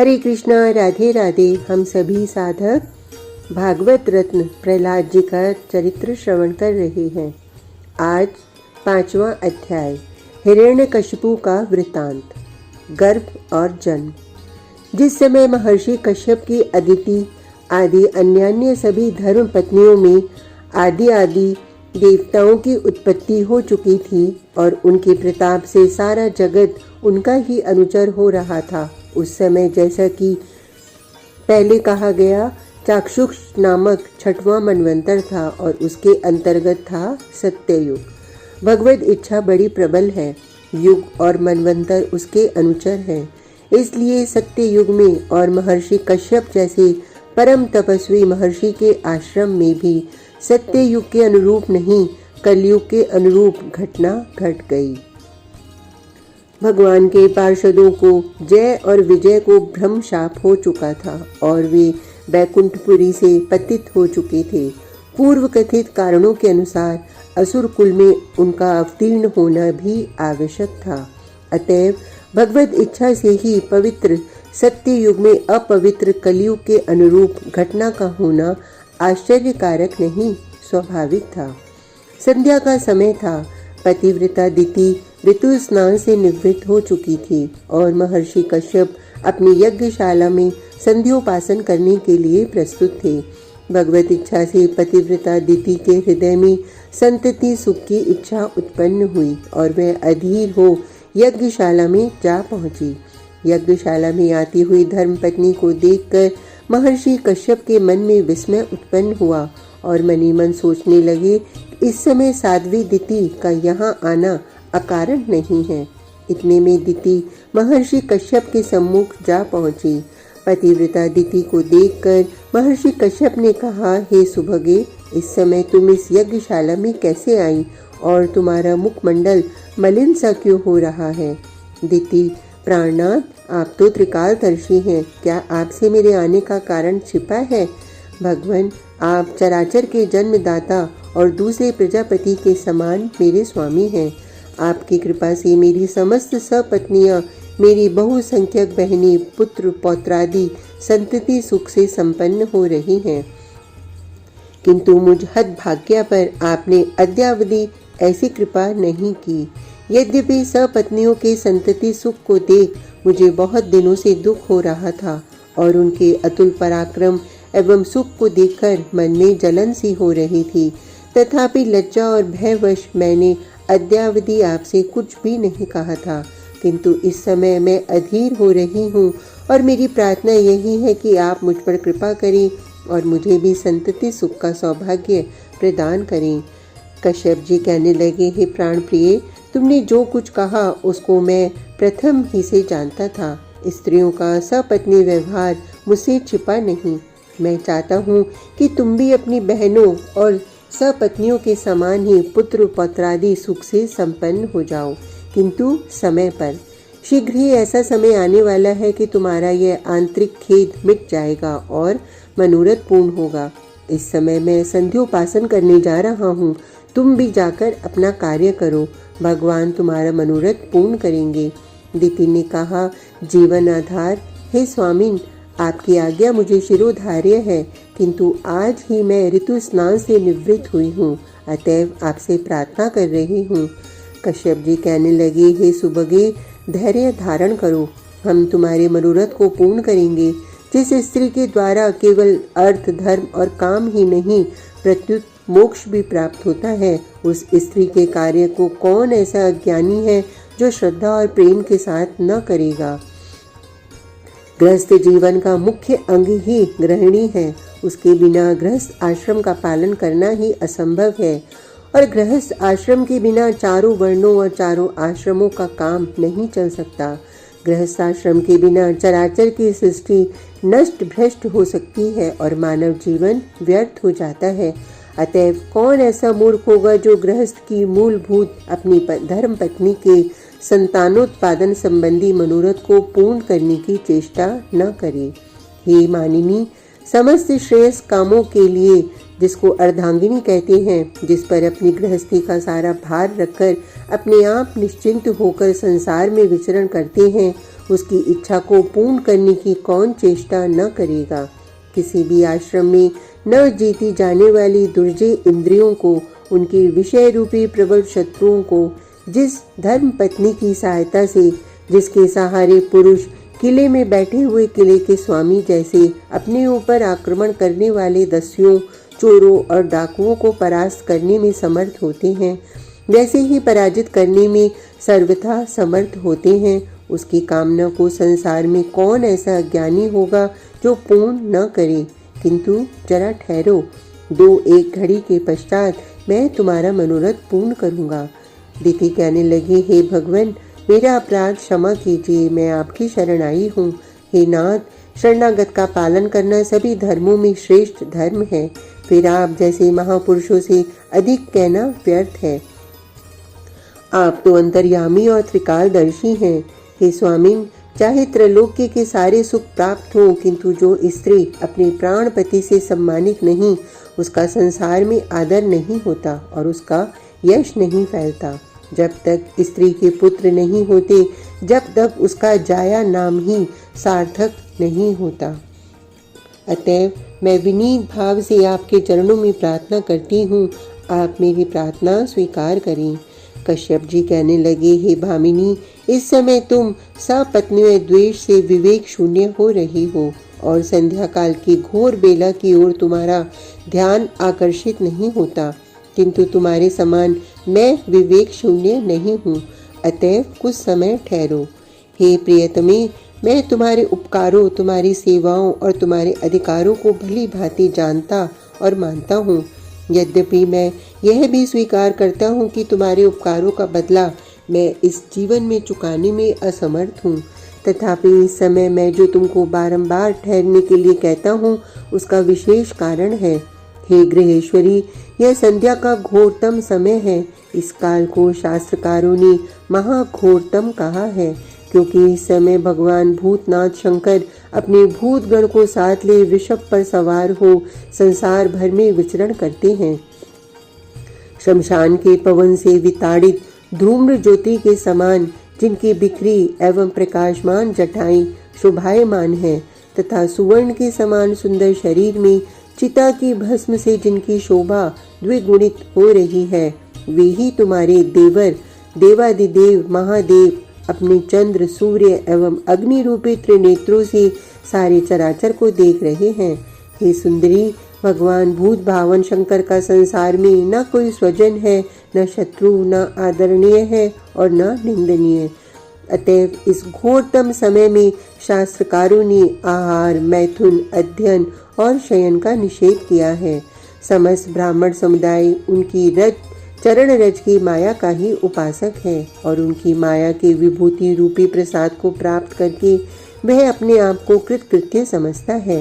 हरे कृष्णा, राधे राधे। हम सभी साधक भागवत रत्न प्रहलाद जी का चरित्र श्रवण कर रहे हैं। आज 5वां अध्याय, हिरण्यकशिपु का वृतांत, गर्भ और जन्म। जिस समय महर्षि कश्यप की अदिति आदि अन्यान्य सभी धर्म पत्नियों में आदि देवताओं की उत्पत्ति हो चुकी थी और उनके प्रताप से सारा जगत उनका ही अनुचर हो रहा था, उस समय जैसा कि पहले कहा गया, चाक्षुष नामक 6वां मनवंतर था और उसके अंतर्गत था सत्ययुग। भगवत इच्छा बड़ी प्रबल है, युग और मनवंतर उसके अनुचर हैं। इसलिए सत्य युग में और महर्षि कश्यप जैसे परम तपस्वी महर्षि के आश्रम में भी सत्य युग के अनुरूप नहीं, कलयुग के अनुरूप घटना घट गई। भगवान के पार्षदों को जय और विजय को भ्रम शाप हो चुका था और वे बैकुंठपुरी से पतित हो चुके थे। पूर्व कथित कारणों के अनुसार असुर कुल में उनका अवतीर्ण होना भी आवश्यक था। अतएव भगवत इच्छा से ही पवित्र सत्य युग में अपवित्र कलयुग के अनुरूप घटना का होना आश्चर्यकारक नहीं, स्वाभाविक था। संध्या का समय था। पतिव्रता दिति ऋतु स्नान से निवृत्त हो चुकी थी और महर्षि कश्यप अपनी यज्ञशाला में संध्योपासन करने के लिए प्रस्तुत थे। भगवत इच्छा से पतिव्रता दिति के हृदय में संतति सुख की इच्छा उत्पन्न हुई और वह अधीर हो यज्ञशाला में जा पहुंची। यज्ञशाला में आती हुई धर्मपत्नी को देखकर महर्षि कश्यप के मन में विस्मय उत्पन्न हुआ और मनी मन सोचने लगे, इस समय साध्वी दिति का यहाँ आना अकारण नहीं है। इतने में दिति महर्षि कश्यप के सम्मुख जा पहुंची। पतिव्रता दिति को देखकर महर्षि कश्यप ने कहा, हे सुभगे, इस समय तुम इस यज्ञशाला में कैसे आई और तुम्हारा मुखमंडल मलिन सा क्यों हो रहा है? दिति, प्राणनाथ, आप तो त्रिकालदर्शी हैं, क्या आपसे मेरे आने का कारण छिपा है? भगवान, आप चराचर के जन्मदाता और दूसरे प्रजापति के समान मेरे स्वामी हैं। आपकी कृपा से मेरी समस्त सपत्नियां, मेरी बहुसंख्यक बहनें, पुत्र पौत्रादि संतति सुख से संपन्न हो रही हैं। किंतु मुझ हतभाग्या पर आपने अद्यावधि ऐसी कृपा नहीं की। यद्यपि सपत्नियों के संतति सुख को देख मुझे बहुत दिनों से दुख हो रहा था और उनके अतुल पराक्रम एवं सुख को देखकर मन में जलन सी हो रही थी, तथापि लज्जा और भयवश मैंने अद्यावधि आपसे कुछ भी नहीं कहा था। किंतु इस समय मैं अधीर हो रही हूँ और मेरी प्रार्थना यही है कि आप मुझ पर कृपा करें और मुझे भी संतति सुख का सौभाग्य प्रदान करें। कश्यप जी कहने लगे, हे प्राण प्रिय, तुमने जो कुछ कहा उसको मैं प्रथम ही से जानता था। स्त्रियों का सपत्नी व्यवहार मुझसे छिपा नहीं। मैं चाहता हूँ कि तुम भी अपनी बहनों और सपत्नियों के समान ही पुत्र पौत्रादि सुख से संपन्न हो जाओ, किंतु समय पर। शीघ्र ही ऐसा समय आने वाला है कि तुम्हारा यह आंतरिक खेद मिट जाएगा और मनोरथ पूर्ण होगा। इस समय मैं संध्योपासन करने जा रहा हूँ, तुम भी जाकर अपना कार्य करो, भगवान तुम्हारा मनोरथ पूर्ण करेंगे। दिति ने कहा, जीवन आधार, हे स्वामिन, आपकी आज्ञा मुझे शिरोधार्य है, किंतु आज ही मैं ऋतु स्नान से निवृत्त हुई हूँ, अतएव आपसे प्रार्थना कर रही हूँ। कश्यप जी कहने लगे, हे सुभगे, धैर्य धारण करो, हम तुम्हारे मनोरथ को पूर्ण करेंगे। जिस स्त्री के द्वारा केवल अर्थ, धर्म और काम ही नहीं, प्रत्युत मोक्ष भी प्राप्त होता है, उस स्त्री के कार्य को कौन ऐसा अज्ञानी है जो श्रद्धा और प्रेम के साथ न करेगा। गृहस्थ जीवन का मुख्य अंग ही गृहिणी है। उसके बिना गृहस्थ आश्रम का पालन करना ही असंभव है और गृहस्थ आश्रम के बिना चारों वर्णों और चारों आश्रमों का काम नहीं चल सकता। गृहस्थ आश्रम के बिना चराचर की सृष्टि नष्ट भ्रष्ट हो सकती है और मानव जीवन व्यर्थ हो जाता है। अतएव कौन ऐसा मूर्ख होगा जो गृहस्थ की मूलभूत अपनी धर्म पत्नी के संतानोत्पादन संबंधी मनोरथ को पूर्ण करने की चेष्टा न करे। हे मानिनी, समस्त श्रेयस कामों के लिए, जिसको अर्धांगिनी कहते हैं, जिस पर अपनी गृहस्थी का सारा भार रखकर अपने आप निश्चिंत होकर संसार में विचरण करते हैं, उसकी इच्छा को पूर्ण करने की कौन चेष्टा न करेगा। किसी भी आश्रम में न जीती जाने वाली दुर्जय इंद्रियों को, उनके विषय रूपी प्रबल शत्रुओं को, जिस धर्म पत्नी की सहायता से, जिसके सहारे पुरुष किले में बैठे हुए किले के स्वामी जैसे अपने ऊपर आक्रमण करने वाले दस्युओं, चोरों और डाकुओं को परास्त करने में समर्थ होते हैं, वैसे ही पराजित करने में सर्वथा समर्थ होते हैं, उसकी कामना को संसार में कौन ऐसा ज्ञानी होगा जो पूर्ण न करे। किंतु जरा ठहरो, 2-1 घड़ी के पश्चात मैं तुम्हारा मनोरथ पूर्ण करूंगा। दिति कहने लगी, हे भगवान, मेरा अपराध क्षमा कीजिए, मैं आपकी शरण आई हूँ। हे नाथ, शरणागत का पालन करना सभी धर्मों में श्रेष्ठ धर्म है, फिर आप जैसे महापुरुषों से अधिक कहना व्यर्थ है। आप तो अंतर्यामी और त्रिकालदर्शी हैं। हे स्वामिन, चाहे त्रैलोक्य के सारे सुख प्राप्त हों, किंतु जो स्त्री अपने प्राण पति से सम्मानित नहीं, उसका संसार में आदर नहीं होता और उसका यश नहीं फैलता। जब तक स्त्री के पुत्र नहीं होते, जब तक उसका जाया नाम ही सार्थक नहीं होता। अतएव मैं विनीत भाव से आपके चरणों में प्रार्थना करती हूँ, आप मेरी प्रार्थना स्वीकार करें। कश्यप जी कहने लगे, हे भामिनी, इस समय तुम सपत्नीय द्वेष से विवेक शून्य हो रही हो और संध्या काल की घोर बेला की ओर तुम्हारा ध्यान आकर्षित नहीं होता, किंतु तुम्हारे समान मैं विवेक शून्य नहीं हूँ। अतएव कुछ समय ठहरो। हे प्रियतमे, मैं तुम्हारे उपकारों, तुम्हारी सेवाओं और तुम्हारे अधिकारों को भली भांति जानता और मानता हूँ। यद्यपि मैं यह भी स्वीकार करता हूँ कि तुम्हारे उपकारों का बदला मैं इस जीवन में चुकाने में असमर्थ हूँ, तथापि इस समय मैं जो तुमको बारंबार ठहरने के लिए कहता हूँ, उसका विशेष कारण है। हे गृहेश्वरी, यह संध्या का घोरतम समय है। इस काल को शास्त्रकारों ने महाघोरतम कहा है, क्योंकि इस समय भगवान भूतनाथ शंकर अपने भूतगण को साथ ले वृषभ पर सवार हो संसार भर में विचरण करते हैं। शमशान के पवन से विताड़ित धूम्र ज्योति के समान जिनकी बिखरी एवं प्रकाशमान जटाएं शोभायमान है, तथा सुवर्ण के समान सुंदर शरीर में चिता की भस्म से जिनकी शोभा द्विगुणित हो रही है, वे ही तुम्हारे देवर देवादिदेव महादेव अपने चंद्र, सूर्य एवं अग्नि रूपी त्रिनेत्रों से सारे चराचर को देख रहे हैं। हे सुंदरी, भगवान भूत भावन शंकर का संसार में न कोई स्वजन है, न शत्रु, न आदरणीय है और न निंदनीय। अतएव इस घोरतम समय में शास्त्रकारों ने आहार, मैथुन, अध्ययन और शयन का निषेध किया है। समस्त ब्राह्मण समुदाय उनकी चरण रज की माया का ही उपासक है और उनकी माया के विभूति रूपी प्रसाद को प्राप्त करके वह अपने आप को कृतकृत्य समझता है।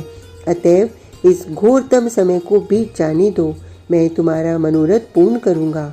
अतएव इस घोरतम समय को बीत जाने दो, मैं तुम्हारा मनोरथ पूर्ण करूंगा।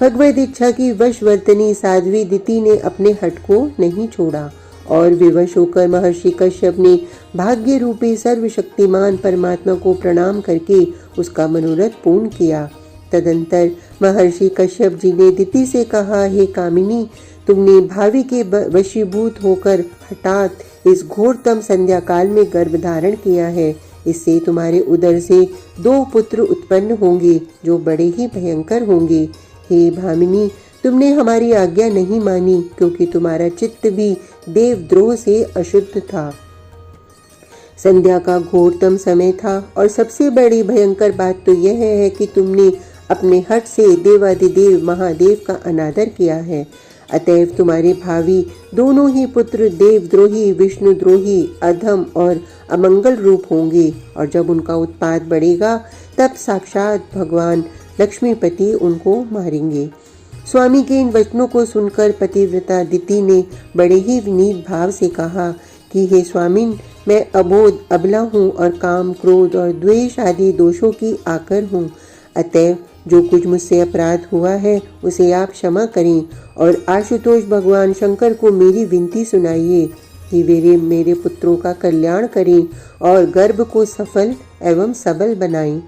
भगवद इच्छा की वशवर्तनी साध्वी दिति ने अपने हठ को नहीं छोड़ा और विवश होकर महर्षि कश्यप ने भाग्य रूपी सर्वशक्तिमान परमात्मा को प्रणाम करके उसका मनोरथ पूर्ण किया। तदंतर महर्षि कश्यप जी ने दिति से कहा, हे कामिनी, तुमने भावी के वशीभूत होकर हठात इस घोरतम संध्या काल में गर्भ धारण किया है। इससे तुम्हारे उदर से 2 पुत्र उत्पन्न होंगे जो बड़े ही भयंकर होंगे। हे भामिनी, तुमने हमारी आज्ञा नहीं मानी, क्योंकि तुम्हारा चित्त भी देवद्रोह से अशुद्ध था। संध्या का घोरतम समय था और सबसे बड़ी भयंकर बात तो यह है कि तुमने अपने हठ से देवादिदेव महादेव का अनादर किया है। अतएव तुम्हारे भावी दोनों ही पुत्र देवद्रोही, विष्णुद्रोही, अधम और अमंगल रूप होंगे और जब उनका उत्पात बढ़ेगा तब साक्षात भगवान लक्ष्मीपति उनको मारेंगे। स्वामी के इन वचनों को सुनकर पतिव्रता दिति ने बड़े ही विनीत भाव से कहा कि हे स्वामिन, मैं अबोध अबला हूँ और काम, क्रोध और द्वेष आदि दोषों की आकर हूँ। अतएव जो कुछ मुझसे अपराध हुआ है उसे आप क्षमा करें और आशुतोष भगवान शंकर को मेरी विनती सुनाइए कि वे मेरे पुत्रों का कल्याण करें और गर्भ को सफल एवं सबल बनाएं।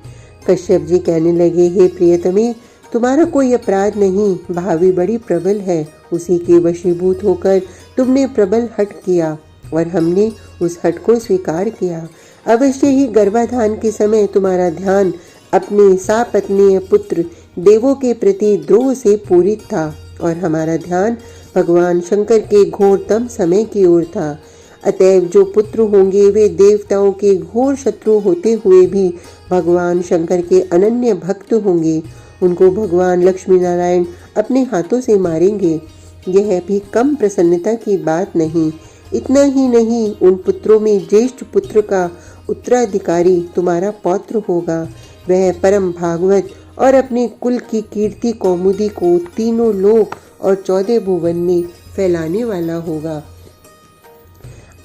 कश्यप जी कहने लगे, हे प्रियतमे, तुम्हारा कोई अपराध नहीं, भावी बड़ी प्रबल है, उसी के वशीभूत होकर तुमने प्रबल हठ किया। और हमने उस हट को स्वीकार किया। अवश्य ही गर्भाधान के समय तुम्हारा ध्यान अपने सापत्नीय पुत्र देवों के प्रति द्रोह से पूरित था और हमारा ध्यान भगवान शंकर के घोरतम समय की ओर था। अतएव जो पुत्र होंगे वे देवताओं के घोर शत्रु होते हुए भी भगवान शंकर के अनन्य भक्त होंगे। उनको भगवान लक्ष्मी नारायण अपने हाथों से मारेंगे। यह भी कम प्रसन्नता की बात नहीं। इतना ही नहीं, उन पुत्रों में ज्येष्ठ पुत्र का उत्तराधिकारी तुम्हारा पौत्र होगा। वह परम भागवत और अपने कुल की कीर्ति कौमुदी को तीनों लोक और 14 भुवन में फैलाने वाला होगा।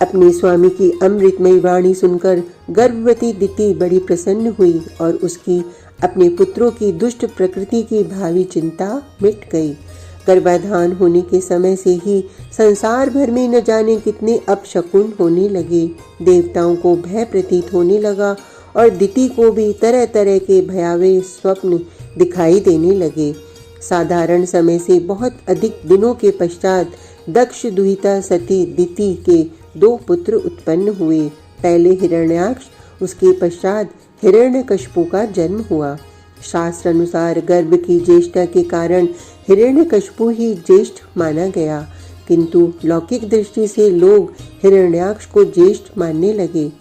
अपने स्वामी की अमृतमयी वाणी सुनकर गर्भवती दिति बड़ी प्रसन्न हुई और उसकी अपने पुत्रों की दुष्ट प्रकृति की भावी चिंता मिट गई। गर्भाधान होने के समय से ही संसार भर में न जाने कितने अपशकुन होने लगे। देवताओं को भय प्रतीत होने लगा और दिति को भी तरह तरह के भयावह स्वप्न दिखाई देने लगे। साधारण समय से बहुत अधिक दिनों के पश्चात दक्ष दुहिता सती दिति के 2 पुत्र उत्पन्न हुए। पहले हिरण्याक्ष, उसके पश्चात हिरण्यकशिपु का जन्म हुआ। शास्त्र अनुसार गर्भ की ज्येष्ठता के कारण हिरण्यकशिपु ही ज्येष्ठ माना गया, किंतु लौकिक दृष्टि से लोग हिरण्याक्ष को ज्येष्ठ मानने लगे।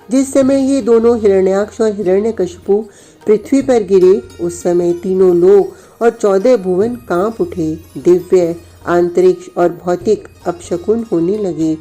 जिस समय ये दोनों हिरण्याक्ष और हिरण्यकशिपु पृथ्वी पर गिरे, उस समय तीनों लोक और 14 भुवन कांप उठे। दिव्य, आंतरिक्ष और भौतिक अपशकुन होने लगे।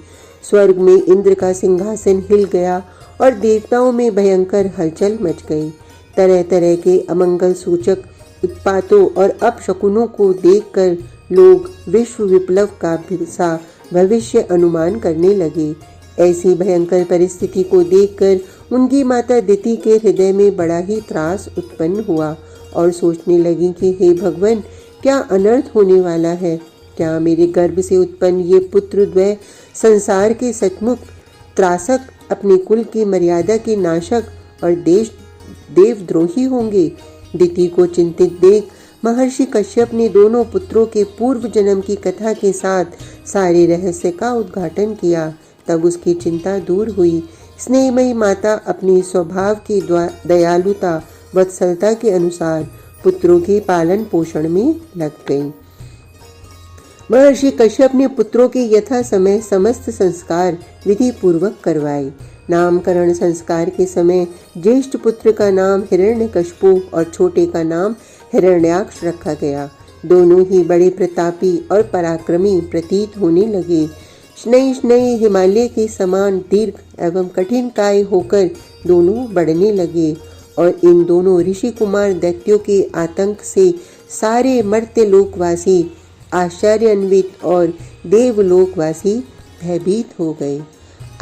स्वर्ग में इंद्र का सिंहासन हिल गया और देवताओं में भयंकर हलचल मच गई। तरह तरह के अमंगल सूचक उत्पातों और अपशकुनों को देखकर लोग विश्व विप्लव का सा भविष्य अनुमान करने लगे। ऐसी भयंकर परिस्थिति को देखकर उनकी माता दिति के हृदय में बड़ा ही त्रास उत्पन्न हुआ और सोचने लगी कि हे भगवान, क्या अनर्थ होने वाला है। क्या मेरे गर्भ से उत्पन्न ये पुत्र द्वय संसार के सचमुच त्रासक, अपने कुल की मर्यादा के नाशक और देवद्रोही होंगे। दिति को चिंतित देख महर्षि कश्यप ने दोनों पुत्रों के पूर्व जन्म की कथा के साथ सारे रहस्य का उद्घाटन किया। तब उसकी चिंता दूर हुई। स्नेहमयी माता अपनी स्वभाव की दयालुता वत्सलता के अनुसार पुत्रों के पालन पोषण में लग गई। महर्षि कश्यप ने पुत्रों के यथा समय समस्त संस्कार विधि पूर्वक करवाए। नामकरण संस्कार के समय ज्येष्ठ पुत्र का नाम हिरण्यकशिपु और छोटे का नाम हिरण्याक्ष रखा गया। दोनों ही बड़े प्रतापी और पराक्रमी प्रतीत होने लगे। स्नेह स्नेह हिमालय के समान दीर्घ एवं कठिन काय होकर दोनों बढ़ने लगे और इन दोनों ऋषि कुमार दैत्यों के आतंक से सारे मर्त्य लोकवासी आश्चर्यान्वित और देवलोकवासी भयभीत हो गए।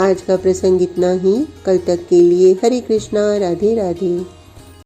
आज का प्रसंग इतना ही। कल तक के लिए हरे कृष्णा, राधे राधे।